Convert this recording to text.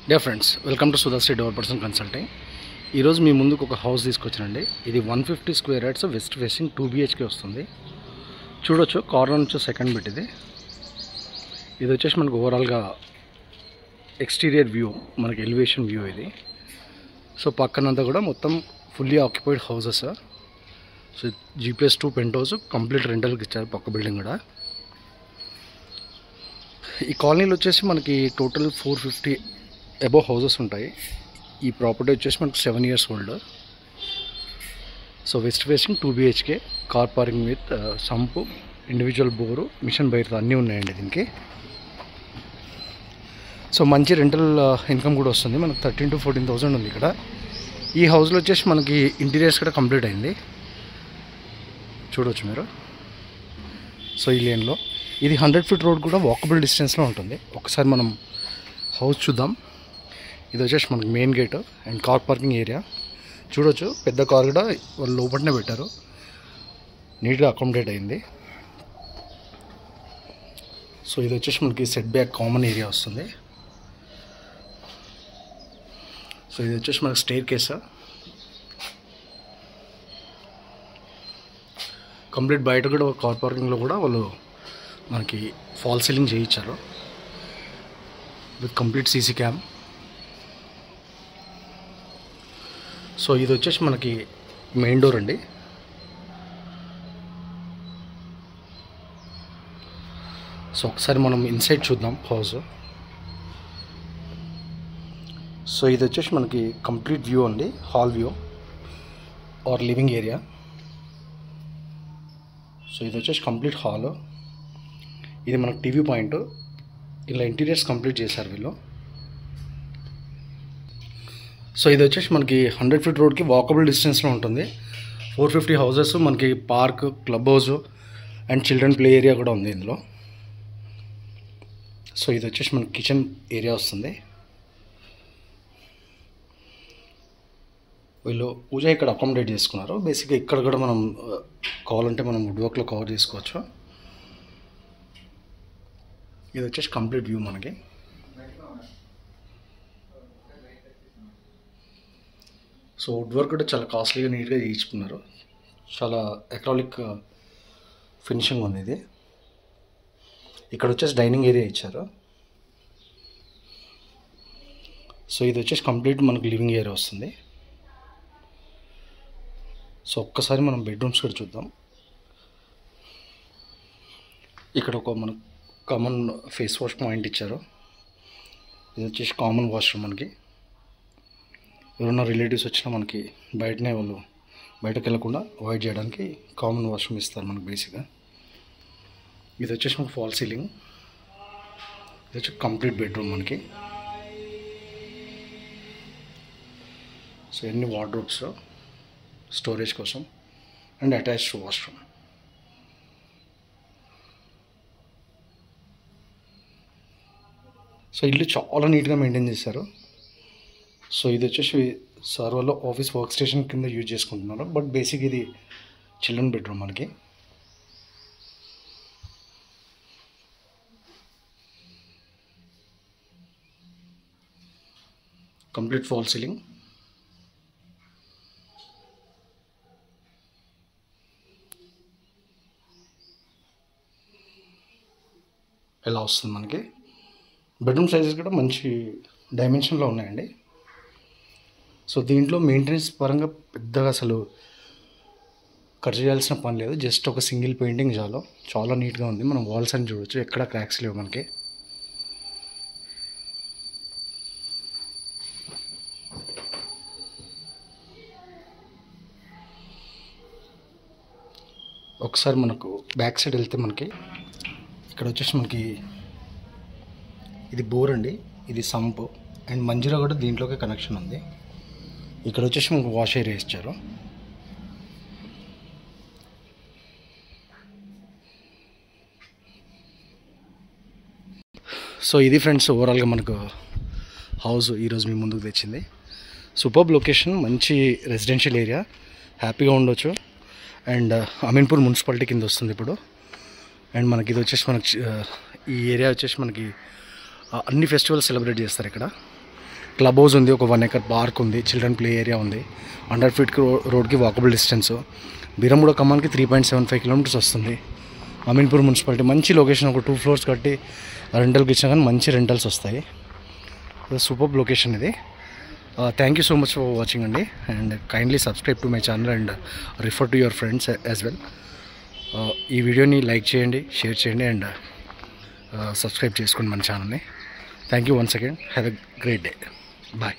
Dear friends, welcome to Sudhashree developers consulting. ఈరోజు మీ ముందుకు ఒక హౌస్ తీసుకొచ్చానండి. ఇది 150 square yards west facing 2 BHK వస్తుంది. చూడొచ్చు, కార్నర్ నుంచి సెకండ్ బిట్ ఇది వచ్చేసి మనకు ఓవరాల్గా ఎక్స్టీరియర్ వ్యూ, మనకి ఎలివేషన్ వ్యూ ఇది. సో పక్కనంతా కూడా మొత్తం fully occupied houses. So G+2 penthouse complete రెంటల్కి ఇచ్చారు, పక్క బిల్డింగ్ కూడా. ఈ కాలనీలో వచ్చేసి మనకి టోటల్ 450 అబోవ్ హౌసెస్ ఉంటాయి. ఈ ప్రాపర్టీ వచ్చేసి మనకు 7 years old. So west facing 2 BHK, car parking with sump, individual bore, mission బైర్తో అన్నీ ఉన్నాయండి దీనికి. సో మంచి రెంటల్ ఇన్కమ్ కూడా వస్తుంది మనకు. 13,000 to 14,000 ఉంది ఇక్కడ. ఈ హౌస్లో వచ్చేసి మనకి ఇంటీరియర్స్ కూడా కంప్లీట్ అయింది, చూడవచ్చు మీరు. సో ఈ లేన్లో ఇది 100 feet రోడ్ కూడా వాకబుల్ డిస్టెన్స్లో ఉంటుంది. ఒకసారి మనం హౌస్ చూద్దాం. ఇది వచ్చేసి మనకి main gate and car parking area. చూడవచ్చు, పెద్ద కార్ కూడా వాళ్ళు లోపలనే పెట్టారు, నీట్గా అకామిడేట్ అయింది. సో ఇది వచ్చేసి మనకి సెట్ బ్యాక్ కామన్ ఏరియా వస్తుంది. సో ఇది వచ్చేసి మనకి స్టేర్ కేస్. కంప్లీట్ బయట కూడా కార్ పార్కింగ్లో కూడా వాళ్ళు మనకి ఫాల్ సీలింగ్ చేయించారు with complete CC cam. So ఇది వచ్చేసి మనకి మెయిన్ డోర్ అండి. సో ఒకసారి మనం ఇన్సైడ్ చూద్దాం హౌస్. సో ఇది వచ్చేసి మనకి కంప్లీట్ వ్యూ అండి, hall view or living area. So ఇది వచ్చేసి కంప్లీట్ హాల్. ఇది మనకు టీవీ పాయింట్. ఇలా ఇంటీరియర్స్ కంప్లీట్ చేశారు వీళ్ళు. సో ఇది వచ్చేసి మనకి 100 feet రోడ్కి వాకబుల్ డిస్టెన్స్లో ఉంటుంది. 450 హౌసెస్, మనకి park, club house and children play area కూడా ఉంది ఇందులో. సో ఇది వచ్చేసి మనకి కిచెన్ ఏరియా వస్తుంది. వీళ్ళు పూజ ఇక్కడ అకామిడేట్ చేసుకున్నారు. బేసిక్గా ఇక్కడ కూడా మనం కావాలంటే మనం వుడ్ వర్క్లో కవర్ చేసుకోవచ్చు. ఇది వచ్చేసి కంప్లీట్ వ్యూ మనకి. సో వుడ్ వర్క్ కూడా చాలా కాస్ట్లీగా నీట్గా చేయించుకున్నారు. చాలా ఎక్రాలిక్ ఫినిషింగ్ ఉంది ఇది. ఇక్కడ వచ్చేసి డైనింగ్ ఏరియా ఇచ్చారు. సో ఇది వచ్చేసి కంప్లీట్ మనకు లివింగ్ ఏరియా వస్తుంది. సో ఒక్కసారి మనం బెడ్రూమ్స్ కూడా చూద్దాం. ఇక్కడ ఒక మనకు కామన్ ఫేస్ వాష్ పాయింట్ ఇచ్చారు. ఇది వచ్చేసి కామన్ వాష్రూమ్. మనకి ఎవరైనా రిలేటివ్స్ వచ్చినా మనకి బయటనే వాళ్ళు బయటకు వెళ్ళకుండా అవాయిడ్ చేయడానికి కామన్ వాష్రూమ్ ఇస్తారు మనకు బేసిక్గా. ఇది వచ్చేసి మనకు ఫాల్ సీలింగ్. ఇది వచ్చి కంప్లీట్ బెడ్రూమ్ మనకి. సో ఎన్ని వార్డ్రోబ్స్ స్టోరేజ్ కోసం అండ్ అటాచ్డ్ వాష్రూమ్. సో ఇల్లు చాలా నీట్గా మెయింటైన్ చేశారు. సో ఇది వచ్చేసి సార్ వాళ్ళు ఆఫీస్ వర్క్ స్టేషన్ కింద యూజ్ చేసుకుంటున్నారు. బట్ బేసిక్ ఇది చిల్డ్రన్ బెడ్రూమ్ మనకి. Complete fall ceiling. ఎలా వస్తుంది మనకి. బెడ్రూమ్ సైజెస్ కూడా మంచి డైమెన్షన్లో ఉన్నాయండి. సో దీంట్లో మెయింటెనెన్స్ పరంగా పెద్దగా అసలు ఖర్చు చేయాల్సిన పని లేదు. జస్ట్ ఒక సింగిల్ పెయింటింగ్ చాలు, చాలా నీట్గా ఉంది. మనం వాల్స్ అని చూడవచ్చు, ఎక్కడ క్రాక్స్ లేవు మనకి. ఒకసారి మనకు బ్యాక్ సైడ్ వెళ్తే మనకి ఇక్కడ వచ్చేసి మనకి ఇది బోర్ అండి, ఇది సంపు అండ్ మంజీరా కూడా దీంట్లోకి కనెక్షన్ ఉంది. ఇక్కడ వచ్చేసి మనకు వాష్ ఏరియా ఇచ్చారు. సో ఇది ఫ్రెండ్స్ ఓవరాల్గా మనకు హౌస్ ఈరోజు మీ ముందుకు తెచ్చింది. సూపర్బ్ లొకేషన్, మంచి రెసిడెన్షియల్ ఏరియా, హ్యాపీగా ఉండొచ్చు. అండ్ అమీన్పూర్ మున్సిపాలిటీ కింద వస్తుంది ఇప్పుడు. అండ్ మనకి ఇది వచ్చేసి మనకి ఈ ఏరియా వచ్చేసి మనకి అన్ని ఫెస్టివల్స్ సెలబ్రేట్ చేస్తారు ఇక్కడ. క్లబ్ హౌస్ ఉంది, ఒక 1 acre పార్క్ ఉంది, చిల్డ్రన్ ప్లే ఏరియా ఉంది, 100 feet రోడ్కి వాకబుల్ డిస్టెన్స్. బీరంగూడ ఖమ్మానికి 3.75 kilometers వస్తుంది. అమీన్పూర్ మున్సిపాలిటీ మంచి లొకేషన్, ఒక 2 floors కట్టి రెంటల్కి ఇచ్చినా కానీ మంచి రెంటల్స్ వస్తాయి. సూపర్ లొకేషన్ ఇది. Thank you so much for watching అండి, and kindly subscribe to my channel and refer to your friends as well. ఈ వీడియోని లైక్ చేయండి, షేర్ చేయండి అండ్ సబ్స్క్రైబ్ చేసుకోండి మన ఛానల్ని. Thank you once again. Have a great day. Bye.